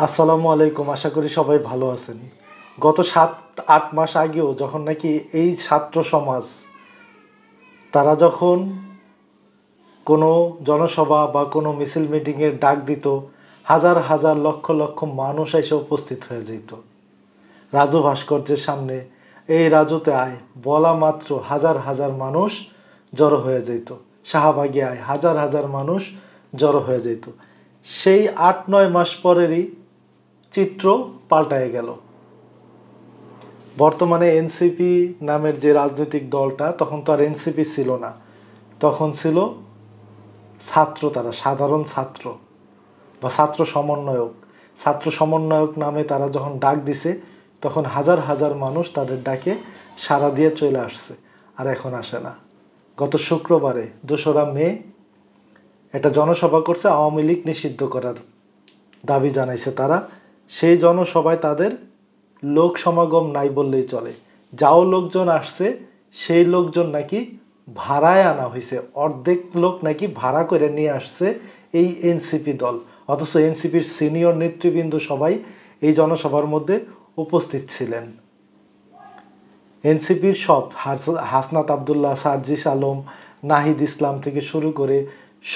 আসসালামু আলাইকুম। আশা করি সবাই ভালো আছেন। গত ৭-৮ মাস আগেও যখন নাকি এই ছাত্র সমাজ তারা যখন কোনো জনসভা বা কোনো মিছিল মিটিংয়ের ডাক দিত, হাজার হাজার লক্ষ লক্ষ মানুষ এসে উপস্থিত হয়ে যেত রাজু ভাস্কর্যের সামনে। এই রাজুতে আয় বলা মাত্র হাজার হাজার মানুষ জড়ো হয়ে যেত। শাহবাগে আয় হাজার হাজার মানুষ জড়ো হয়ে যেত। সেই ৮-৯ মাস পরেরই চিত্র পাল্টায় গেল। বর্তমানে এনসিপি নামের যে রাজনৈতিক দলটা, তখন তো আর এনসিপি ছিল না, তখন ছিল ছাত্র, তারা সাধারণ ছাত্র বা ছাত্র সমন্বয়ক নামে তারা যখন ডাক দিছে, তখন হাজার হাজার মানুষ তাদের ডাকে সাড়া দিয়ে চলে আসছে, আর এখন আসে না। গত শুক্রবারে ২রা মে একটা জনসভা করছে, আওয়ামী লীগ নিষিদ্ধ করার দাবি জানাইছে তারা। সেই জনসভায় তাদের লোক সমাগম নাই বললেই চলে। যাও লোকজন আসছে, সেই লোকজন নাকি ভাড়ায় আনা হয়েছে, অর্ধেক লোক নাকি ভাড়া করে নিয়ে আসছে এই এনসিপি দল। অথচ এনসিপির সিনিয়র নেতৃবৃন্দ সবাই এই জনসভার মধ্যে উপস্থিত ছিলেন। এনসিপির সব হাসনাত আবদুল্লাহ, সার্জিস আলম, নাহিদ ইসলাম থেকে শুরু করে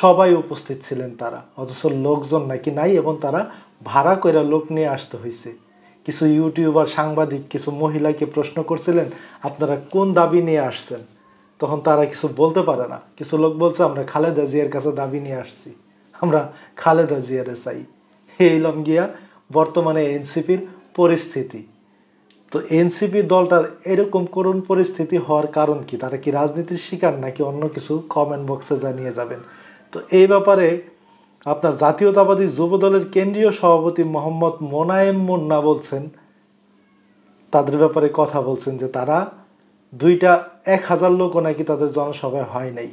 সবাই উপস্থিত ছিলেন তারা। অথচ লোকজন নাকি নাই, এবং তারা ভাড়া করে লোক নিয়ে আসতে হয়েছে। কিছু ইউটিউবার, সাংবাদিক কিছু মহিলাকে প্রশ্ন করছিলেন, আপনারা কোন দাবি নিয়ে আসছেন? তখন তারা কিছু বলতে পারে না। কিছু লোক বলছে, আমরা খালেদা জিয়ার কাছে দাবি নিয়ে আসছি, আমরা খালেদা জিয়ারে চাই। এইলাম গিয়া বর্তমানে এনসিপির পরিস্থিতি। তো এনসিপি দলটার এরকম করুণ পরিস্থিতি হওয়ার কারণ কি? তারা কি রাজনীতির শিকার নাকি অন্য কিছু? কমেন্ট বক্সে জানিয়ে যাবেন। তো এই ব্যাপারে আপনার জাতীয়তাবাদী যুবদলের কেন্দ্রীয় সভাপতি মোহাম্মদ মোনায়েম মুন্না বলছেন, তাদের ব্যাপারে কথা বলছেন যে তারা ১,০০০ লোকও নাকি তাদের জনসভায় হয় নাই।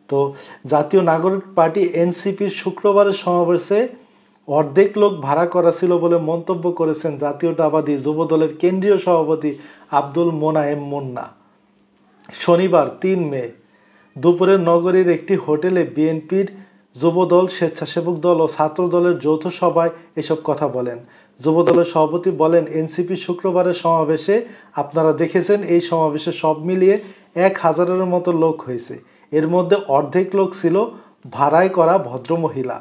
তো জাতীয় নাগরিক পার্টি এনসিপির শুক্রবারের সমাবেশে অর্ধেক লোক ভাড়া করা ছিল বলে মন্তব্য করেছেন জাতীয়তাবাদী যুবদলের কেন্দ্রীয় সভাপতি আব্দুল মোনায়েম মুন্না। শনিবার ৩ মে দুপুরে নগরীর একটি হোটেলে বিএনপির যুবদল, স্বেচ্ছাসেবক দল ও ছাত্র দলের যৌথ সভায় এসব কথা বলেন। যুবদলের সভাপতি বলেন, এনসিপি শুক্রবারের সমাবেশে আপনারা দেখেছেন, এই সমাবেশে সব মিলিয়ে ১,০০০-এর মতো লোক হয়েছে। এর মধ্যে অর্ধেক লোক ছিল ভাড়ায় করা ভদ্রমহিলা।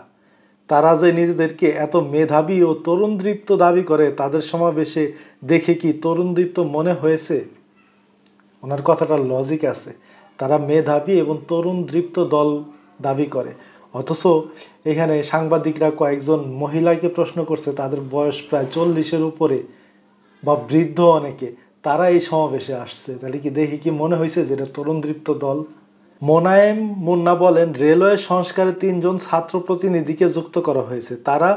তারা যে নিজেদেরকে এত মেধাবী ও তরুণদৃপ্ত দাবি করে, তাদের সমাবেশে দেখে কি তরুণদৃপ্ত মনে হয়েছে? ওনার কথাটা লজিক আছে। তারা মেধাবী এবং তরুণদৃপ্ত দল দাবি করে, অথচ এখানে সাংবাদিকরা কয়েকজন মহিলাকে প্রশ্ন করছে, তাদের বয়স প্রায় 40-এর উপরে বা বৃদ্ধ অনেকে, তারা এই সমাবেশে আসছে। তাহলে কি দেখে কি মনে হয়েছে যে এটা তরুণদৃপ্ত দল? মোনায়েম মুন্না বলেন, রেলওয়ে সংস্কারে ৩ জন ছাত্র প্রতিনিধিকে যুক্ত করা হয়েছে। তারা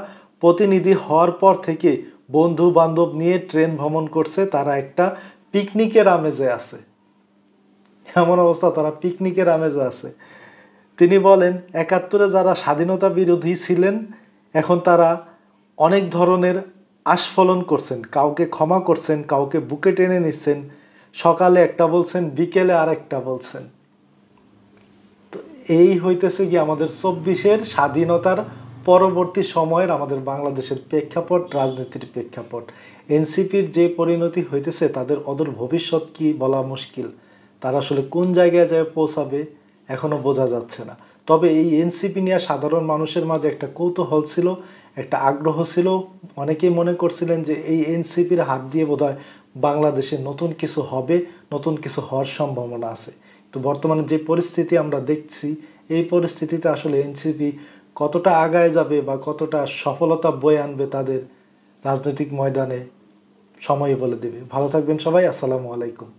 প্রতিনিধি হওয়ার পর থেকে বন্ধু বান্ধব নিয়ে ট্রেন ভ্রমণ করছে, তারা একটা পিকনিকের আমেজে আছে। এমন অবস্থা, তারা পিকনিকের আমেজে আছে। তিনি বলেন, ৭১-এ যারা স্বাধীনতা বিরোধী ছিলেন, এখন তারা অনেক ধরনের আস্ফলন করছেন, কাউকে ক্ষমা করছেন, কাউকে বুকে টেনে নিচ্ছেন, সকালে একটা বলছেন, বিকেলে আর একটা বলছেন। তো এই হইতেছে কি আমাদের ২৪-এর স্বাধীনতার পরবর্তী সময়ের আমাদের বাংলাদেশের প্রেক্ষাপট, রাজনীতির প্রেক্ষাপট। এনসিপির যে পরিণতি হইতেছে, তাদের অদূর ভবিষ্যৎ কি বলা মুশকিল। তারা আসলে কোন জায়গায় যায় পৌঁছাবে এখনও বোঝা যাচ্ছে না। তবে এই এনসিপি নিয়ে সাধারণ মানুষের মাঝে একটা কৌতূহল ছিল, একটা আগ্রহ ছিল। অনেকেই মনে করছিলেন যে এই এনসিপির হাত দিয়ে বোধহয় বাংলাদেশে নতুন কিছু হবে, নতুন কিছু হওয়ার সম্ভাবনা আছে। তো বর্তমানে যে পরিস্থিতি আমরা দেখছি, এই পরিস্থিতিতে আসলে এনসিপি কতটা আগায় যাবে বা কতটা সফলতা বয়ে আনবে তাদের রাজনৈতিক ময়দানে, সময়ই বলে দেবে। ভালো থাকবেন সবাই। আসসালামু আলাইকুম।